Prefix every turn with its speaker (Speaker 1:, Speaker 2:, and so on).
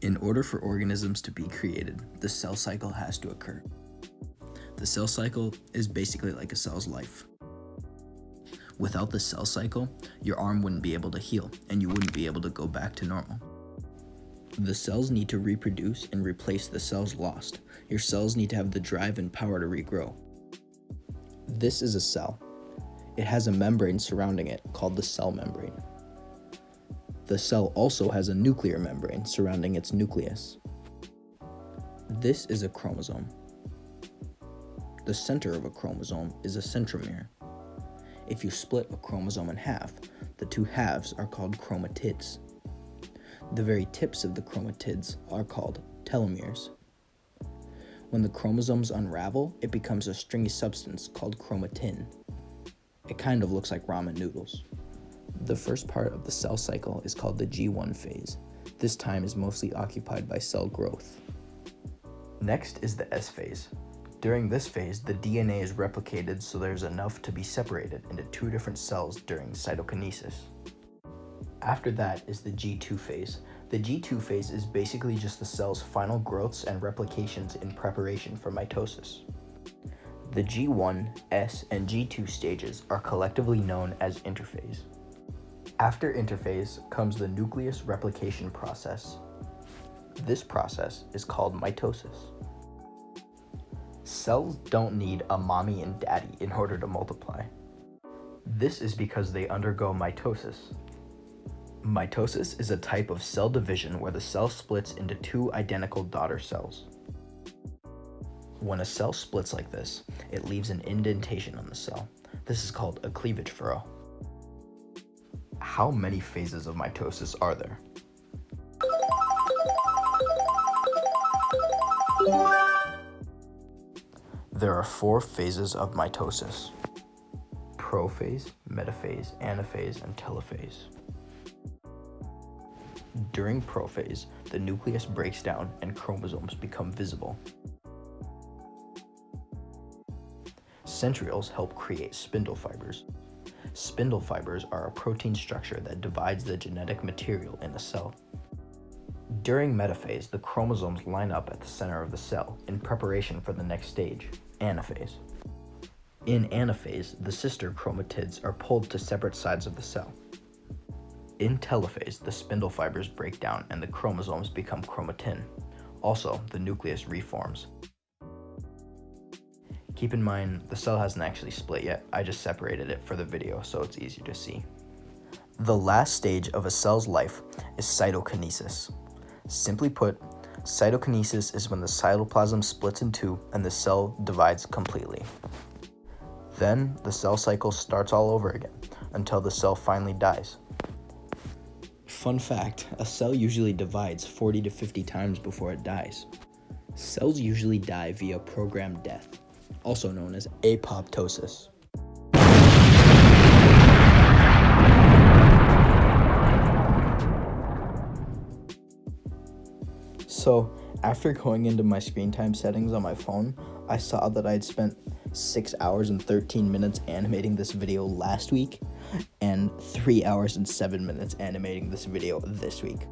Speaker 1: In order for organisms to be created, the cell cycle has to occur. The cell cycle is basically like a cell's life. Without the cell cycle, your arm wouldn't be able to heal, and you wouldn't be able to go back to normal. The cells need to reproduce and replace the cells lost. Your cells need to have the drive and power to regrow. This is a cell. It has a membrane surrounding it called the cell membrane. The cell also has a nuclear membrane surrounding its nucleus. This is a chromosome. The center of a chromosome is a centromere. If you split a chromosome in half, the two halves are called chromatids. The very tips of the chromatids are called telomeres. When the chromosomes unravel, it becomes a stringy substance called chromatin. It kind of looks like ramen noodles. The first part of the cell cycle is called the G1 phase. This time is mostly occupied by cell growth. Next is the S phase. During this phase, the DNA is replicated so there's enough to be separated into two different cells during cytokinesis. After that is the G2 phase. The G2 phase is basically just the cell's final growths and replications in preparation for mitosis. The G1, S, and G2 stages are collectively known as interphase. After interphase comes the nucleus replication process. This process is called mitosis. Cells don't need a mommy and daddy in order to multiply. This is because they undergo mitosis. Mitosis is a type of cell division where the cell splits into two identical daughter cells. When a cell splits like this, it leaves an indentation on the cell. This is called a cleavage furrow. How many phases of mitosis are there? There are 4 phases of mitosis: prophase, metaphase, anaphase, and telophase. During prophase, the nucleus breaks down and chromosomes become visible. Centrioles help create spindle fibers. Spindle fibers are a protein structure that divides the genetic material in a cell. During metaphase, the chromosomes line up at the center of the cell in preparation for the next stage, anaphase. In anaphase, the sister chromatids are pulled to separate sides of the cell. In telophase, the spindle fibers break down and the chromosomes become chromatin. Also, the nucleus reforms. Keep in mind, the cell hasn't actually split yet. I just separated it for the video so it's easier to see. The last stage of a cell's life is cytokinesis. Simply put, cytokinesis is when the cytoplasm splits in two and the cell divides completely. Then, the cell cycle starts all over again until the cell finally dies. Fun fact, a cell usually divides 40 to 50 times before it dies. Cells usually die via programmed death, also known as apoptosis. So, after going into my screen time settings on my phone, I saw that I'd spent 6 hours and 13 minutes animating this video last week, and 3 hours and 7 minutes animating this video this week.